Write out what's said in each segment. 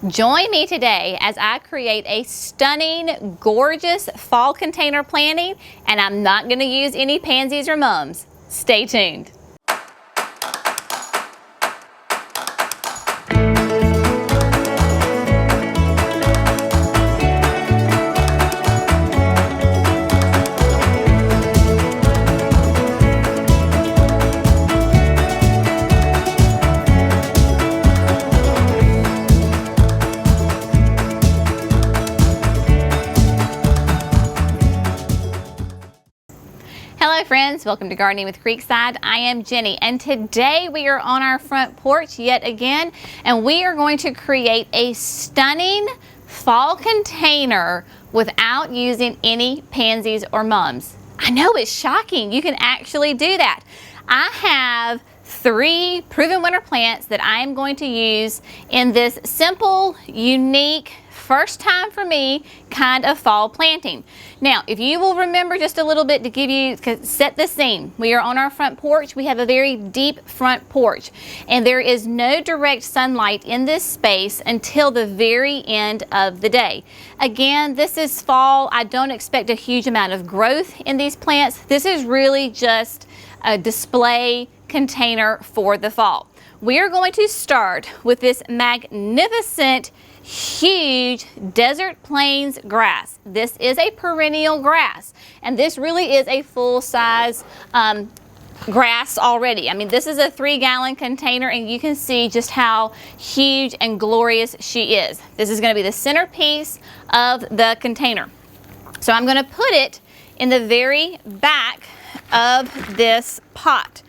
Join me today as I create a stunning, gorgeous fall container planting, and I'm not going to use any pansies or mums. Stay tuned. Hello friends, welcome to Gardening with Creekside. I am Jenny, and today we are on our front porch yet again, and we are going to create a stunning fall container without using any pansies or mums. I know it's shocking, you can actually do that. I have 3 proven winter plants that I am going to use in this simple, unique, first time for me kind of fall planting. Now, if you will remember just a little bit to set the scene. We are on our front porch. We have a very deep front porch, and there is no direct sunlight in this space until the very end of the day. Again, this is fall. I don't expect a huge amount of growth in these plants. This is really just a display container for the fall. We are going to start with this magnificent, huge desert plains grass. This is a perennial grass, and this really is a full-size grass already. I mean, this is a 3-gallon container, and you can see just how huge and glorious she is. This is going to be the centerpiece of the container. So I'm going to put it in the very back of this pot.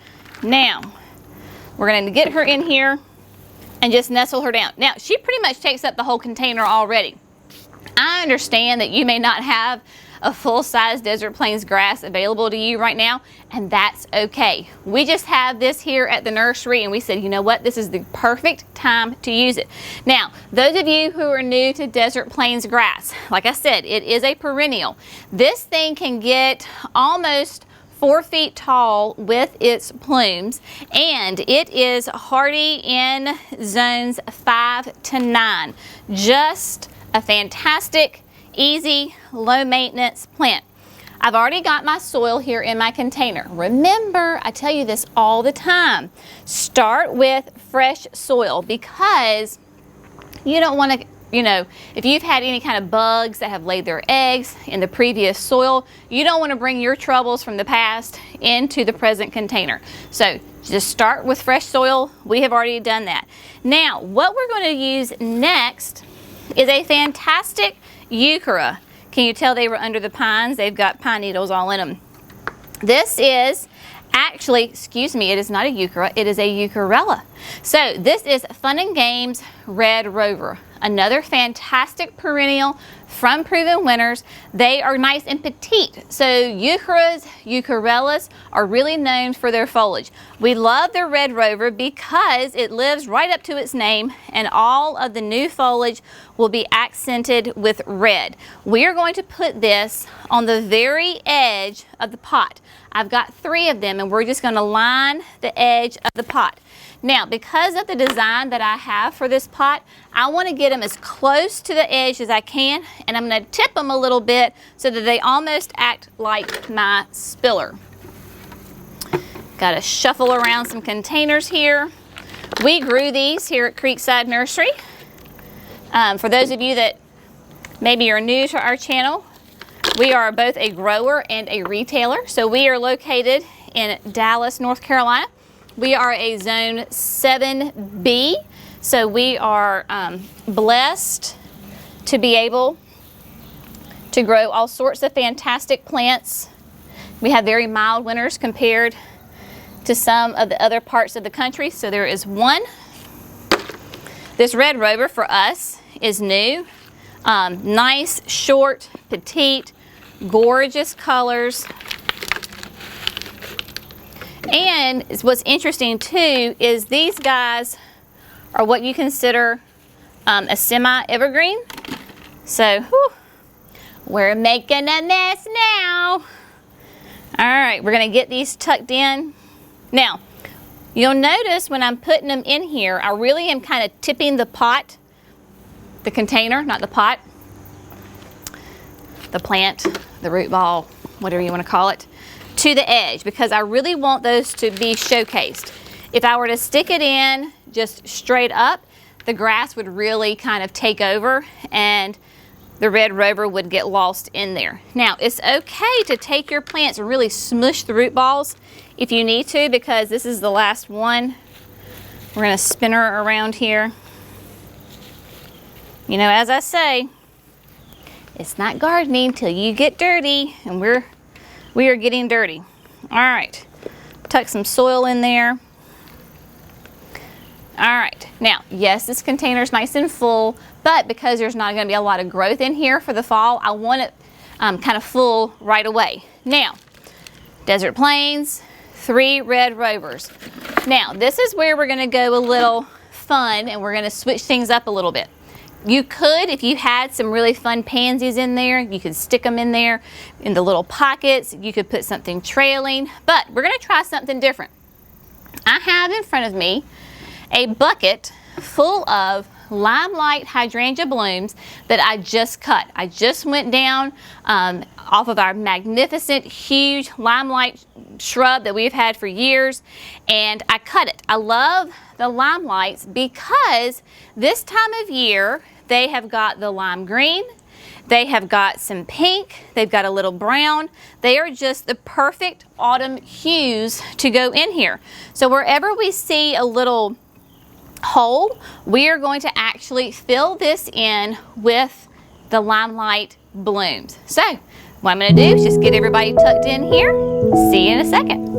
Now, we're going to get her in here and just nestle her down. Now, she pretty much takes up the whole container already. I understand that you may not have a full-size desert plains grass available to you right now, and that's okay. We just have this here at the nursery, and we said, you know what, this is the perfect time to use it. Now, those of you who are new to desert plains grass, like I said, it is a perennial. This thing can get almost 4 feet tall with its plumes, and it is hardy in zones 5 to 9. Just a fantastic, easy, low maintenance plant. I've already got my soil here in my container. Remember, I tell you this all the time, start with fresh soil, because you don't want to, you know, if you've had any kind of bugs that have laid their eggs in the previous soil, you don't want to bring your troubles from the past into the present container. So just start with fresh soil. We have already done that. Now, what we're going to use next is a fantastic heuchera. Can you tell they were under the pines? They've got pine needles all in them. This is actually, excuse me, it is not a heuchera, it is a heucherella. So this is Fun and Games Red Rover. Another fantastic perennial from Proven Winners. They are nice and petite. So heucheras, heucherellas are really known for their foliage. We love the Red Rover because it lives right up to its name, and all of the new foliage will be accented with red. We are going to put this on the very edge of the pot. I've got 3 of them, and we're just going to line the edge of the pot. Now, because of the design that I have for this pot, I want to get them as close to the edge as I can, and I'm going to tip them a little bit so that they almost act like my spiller. Got to shuffle around some containers here. We grew these here at Creekside Nursery. For those of you that maybe are new to our channel, we are both a grower and a retailer. So we are located in Dallas, North Carolina. We are a Zone 7B, so we are blessed to be able to grow all sorts of fantastic plants. We have very mild winters compared to some of the other parts of the country. So there is one. This Red Rover for us is new. Nice, short, petite, gorgeous colors. And what's interesting too is these guys are what you consider a semi-evergreen. So we're making a mess now. All right, we're gonna get these tucked in. Now, you'll notice when I'm putting them in here, I really am kind of tipping the pot the container, not the pot, the plant, the root ball, whatever you want to call it, to the edge, because I really want those to be showcased. If I were to stick it in just straight up, the grass would really kind of take over and the red rover would get lost in there. Now, it's okay to take your plants and really smush the root balls if you need to, because this is the last one. We're gonna spin her around here. You know, as I say, it's not gardening till you get dirty, and we are getting dirty. All right, tuck some soil in there. All right, now, yes, this container's nice and full, but because there's not gonna be a lot of growth in here for the fall, I want it kind of full right away. Now, Desert Plains, 3 red rovers. Now, this is where we're gonna go a little fun, and we're gonna switch things up a little bit. You could, if you had some really fun pansies in there, you could stick them in there in the little pockets. You could put something trailing, but we're gonna try something different. I have in front of me a bucket full of Limelight Hydrangea blooms that I just cut. I just went down off of our magnificent, huge Limelight shrub that we've had for years, and I cut it. I love the Limelights because this time of year, they have got the lime green, they have got some pink, they've got a little brown. They are just the perfect autumn hues to go in here. So wherever we see a little hole, we are going to actually fill this in with the Limelight blooms. So what I'm going to do is just get everybody tucked in here. See you in a second.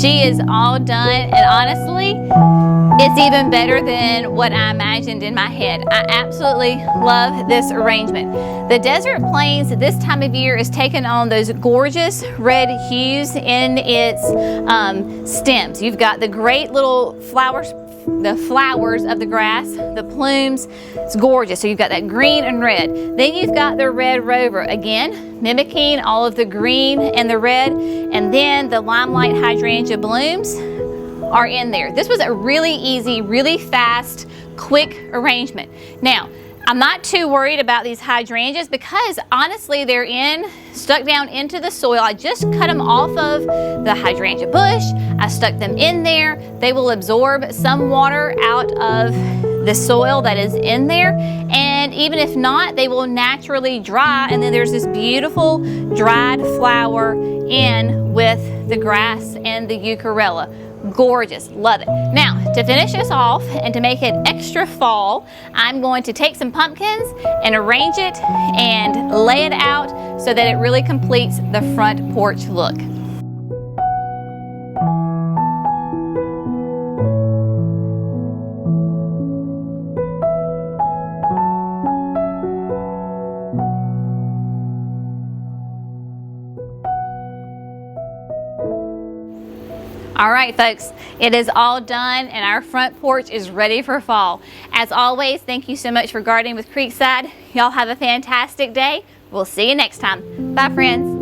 She is all done, and honestly, it's even better than what I imagined in my head. I absolutely love this arrangement. The Desert Plains at this time of year is taking on those gorgeous red hues in its stems. You've got the great little flowers, the flowers of the grass, the plumes. It's gorgeous. So you've got that green and red. Then you've got the red rover, again, mimicking all of the green and the red. And then the Limelight Hydrangea blooms are in there. This was a really easy, really fast, quick arrangement. Now, I'm not too worried about these hydrangeas because honestly they're stuck down into the soil. I just cut them off of the hydrangea bush. I stuck them in there. They will absorb some water out of the soil that is in there, and even if not, they will naturally dry, and then there's this beautiful dried flower in with the grass and the heucherella. Gorgeous, love it. Now, to finish this off and to make it extra fall, I'm going to take some pumpkins and arrange it and lay it out so that it really completes the front porch look. All right, folks, it is all done and our front porch is ready for fall. As always, thank you so much for gardening with Creekside. Y'all have a fantastic day. We'll see you next time. Bye, friends.